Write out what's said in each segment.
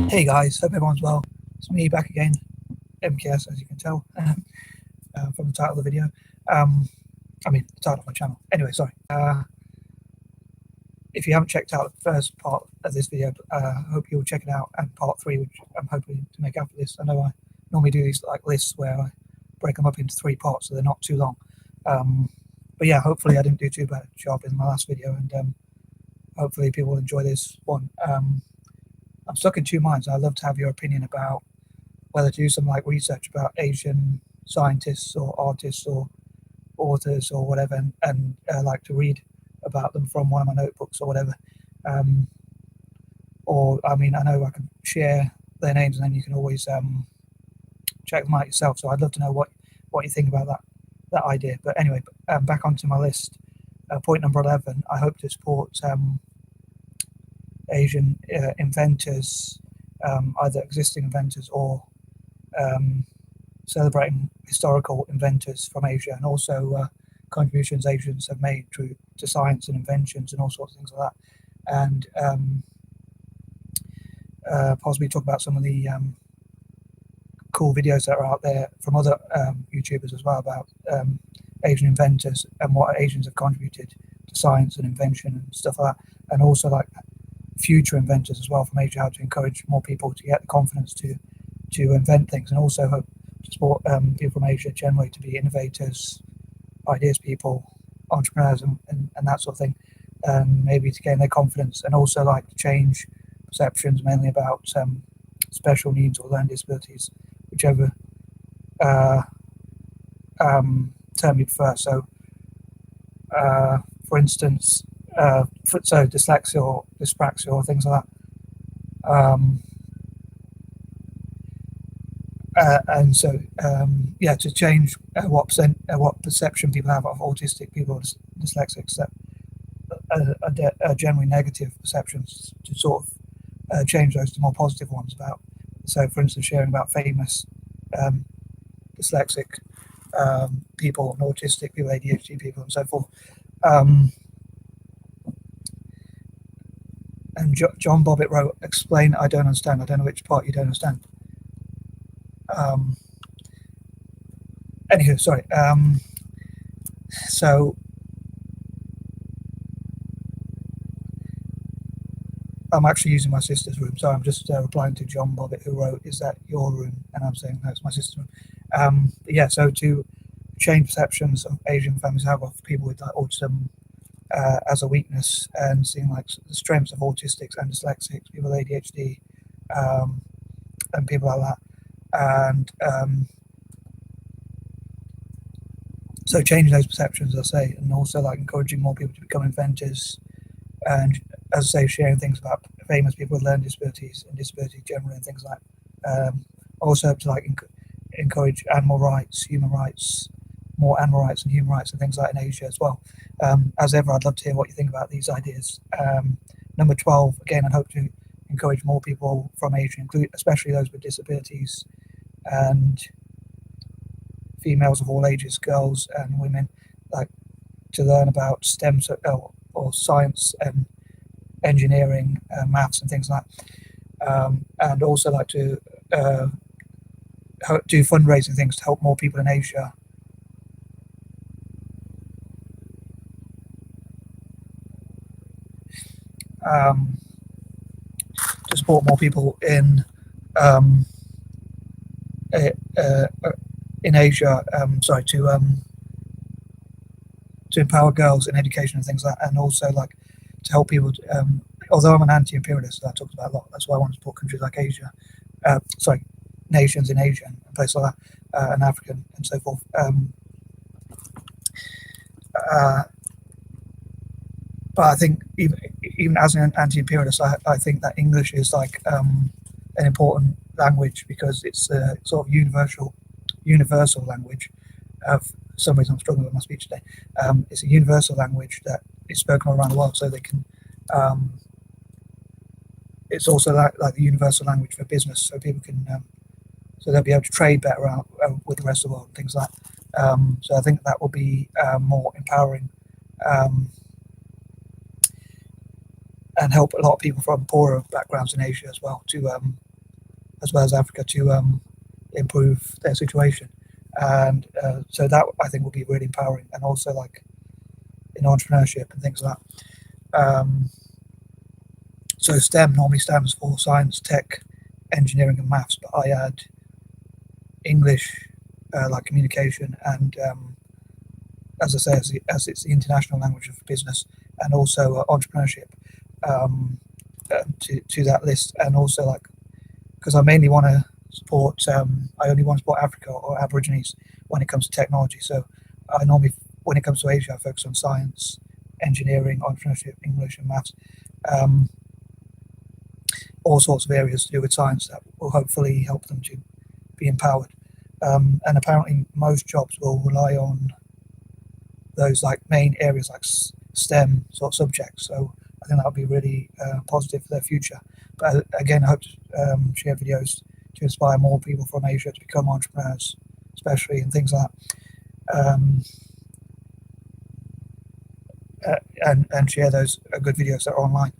Hey guys, hope everyone's well. It's me back again, M.K.S, as you can tell from the title of the video. The title of my channel. Anyway, sorry. If you haven't checked out the first part of this video, I hope you'll check it out, and part 3, which I'm hoping to make after this. I know I normally do these like lists where I break them up into 3 parts so they're not too long. But yeah, hopefully I didn't do too bad a job in my last video, and hopefully people will enjoy this one. I'm stuck in 2 minds. I'd love to have your opinion about whether to do some like research about Asian scientists or artists or authors or whatever, and like to read about them from one of my notebooks or whatever. I know I can share their names and then you can always check them out yourself. So I'd love to know what you think about that idea. But anyway, back onto my list. Point number 11. I hope to support Asian inventors, either existing inventors or celebrating historical inventors from Asia, and also contributions Asians have made to science and inventions and all sorts of things like that, and possibly talk about some of the cool videos that are out there from other YouTubers as well about Asian inventors and what Asians have contributed to science and invention and stuff like that, and also like future inventors as well from Asia, how to encourage more people to get the confidence to invent things, and also hope to support people from Asia generally to be innovators, ideas people, entrepreneurs, and that sort of thing, maybe to gain their confidence, and also like to change perceptions mainly about special needs or learning disabilities, whichever term you prefer. So for instance, dyslexia or dyspraxia or things like that. To change what perception people have of autistic people or dyslexics that are generally negative perceptions, to sort of change those to more positive ones about. So, for instance, sharing about famous dyslexic people and autistic people, ADHD people, and so forth. And John Bobbitt wrote, "Explain, I don't understand." I don't know which part you don't understand. Anywho, sorry. So I'm actually using my sister's room, so I'm just replying to John Bobbitt, who wrote, "Is that your room?" And I'm saying, "No, it's my sister's room." So to change perceptions of Asian families have of people with like autism as a weakness, and seeing like the strengths of autistics and dyslexics, people with ADHD, and people like that, and so changing those perceptions, as I say, and also like encouraging more people to become inventors, and as I say, sharing things about famous people with learning disabilities and disabilities generally and things like that. Also to like encourage animal rights, human rights, more animal rights and human rights and things like that in Asia as well. As ever, I'd love to hear what you think about these ideas. Number 12, again, I'd hope to encourage more people from Asia, especially those with disabilities, and females of all ages, girls and women, like to learn about STEM or science and engineering, maths and things like that, and also like to do fundraising things to help more people in Asia to support more people in Asia. To empower girls in education and things like that, and also like to help people. Although I'm an anti-imperialist, that I talked about a lot. That's why I want to support countries like Asia, nations in Asia and places like that, and Africa and so forth. But I think even as an anti-imperialist, I think that English is like an important language, because it's a sort of universal language. For some reason I'm struggling with my speech today. It's a universal language that is spoken all around the world, so they can. It's also like the universal language for business, so people can, so they'll be able to trade better out with the rest of the world and things like that. So I think that will be more empowering, and help a lot of people from poorer backgrounds in Asia as well to as well as Africa to improve their situation. And so that I think will be really empowering, and also like in entrepreneurship and things like that. So STEM normally stands for science, tech, engineering, and maths, but I add English, like communication, and as I say, as it's the international language of business, and also entrepreneurship to that list, and also like because I mainly want to support, I only want to support Africa or Aborigines when it comes to technology. So I normally, when it comes to Asia, I focus on science, engineering, entrepreneurship, English, and maths. All sorts of areas to do with science that will hopefully help them to be empowered. And apparently most jobs will rely on those like main areas like STEM sort of subjects. So I think that'll be really positive for their future. But again, I hope to share videos to inspire more people from Asia to become entrepreneurs, especially in things like that. And share those good videos that are online.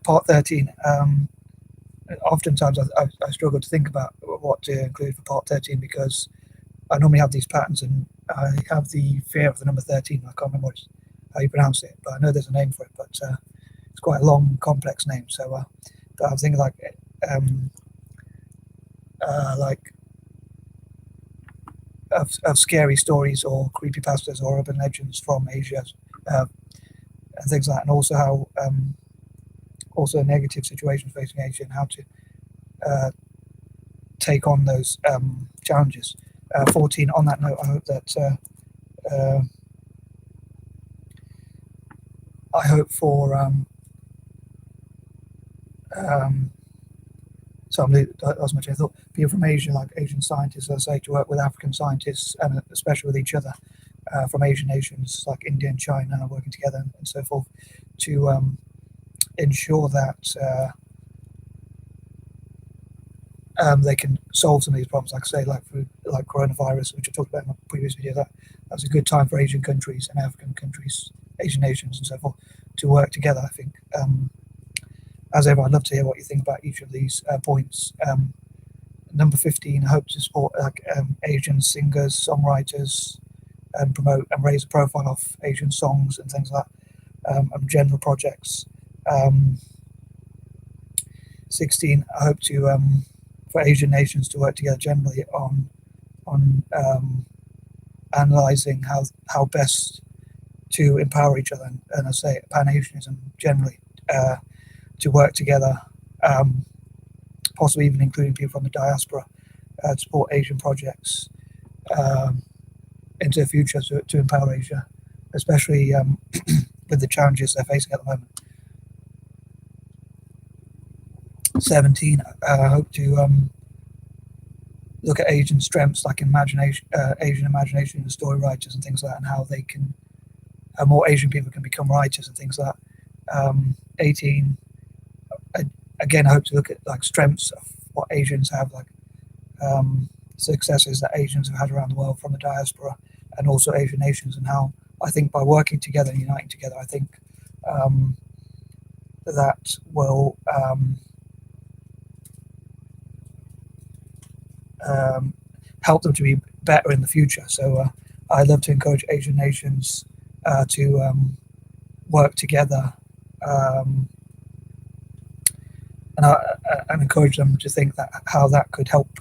Part 13. Oftentimes I struggle to think about what to include for part 13 because I normally have these patterns, and I have the fear of the number 13. I can't remember how you pronounce it, but I know there's a name for it, but it's quite a long, complex name. So, but I'm thinking like of scary stories or creepypastas or urban legends from Asia, and things like that, and also how also negative situations facing Asia and how to take on those challenges. 14. On that note, I hope that I hope for so that was my chain of thought. People from Asia, like Asian scientists, as I say, to work with African scientists and especially with each other from Asian nations like India and China, working together and so forth to ensure that they can solve some of these problems. Like I say, like coronavirus, which I talked about in my previous video. That was a good time for Asian countries and African countries, Asian nations, and so forth, to work together. I think. As ever, I'd love to hear what you think about each of these points. Number 15, I hope to support Asian singers, songwriters, and promote and raise the profile of Asian songs and things like that, and general projects. 16, I hope to for Asian nations to work together generally on analysing how best to empower each other, and I say Pan-Asianism generally. To work together, possibly even including people from the diaspora, to support Asian projects into the future to empower Asia, especially with the challenges they're facing at the moment. 17, I hope to look at Asian strengths like imagination, Asian imagination and story writers and things like that, and how they can, more Asian people can become writers and things like that. 18, again, I hope to look at like strengths of what Asians have, like successes that Asians have had around the world from the diaspora, and also Asian nations, and how I think by working together and uniting together, I think that will help them to be better in the future. So I'd love to encourage Asian nations to work together. And encourage them to think that how that could help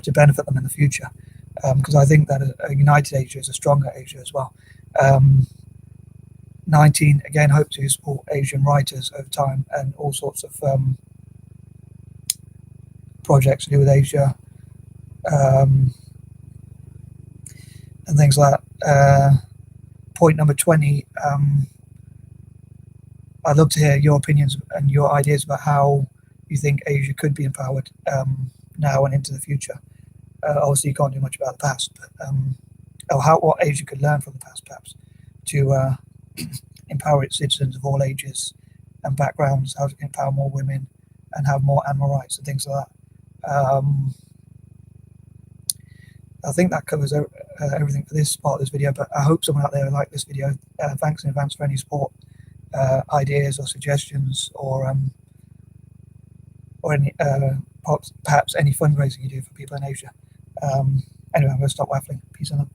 to benefit them in the future, because I think that a united Asia is a stronger Asia as well. 19, again, hope to support Asian writers over time and all sorts of projects to do with Asia and things like that. Point number 20, I'd love to hear your opinions and your ideas about how you think Asia could be empowered now and into the future. Obviously, you can't do much about the past, but what Asia could learn from the past, perhaps, to empower its citizens of all ages and backgrounds, how to empower more women and have more animal rights and things like that. I think that covers everything for this part of this video, but I hope someone out there will like this video. Thanks in advance for any support, ideas or suggestions, or or any perhaps any fundraising you do for people in Asia. Anyway, I'm going to stop waffling. Peace on.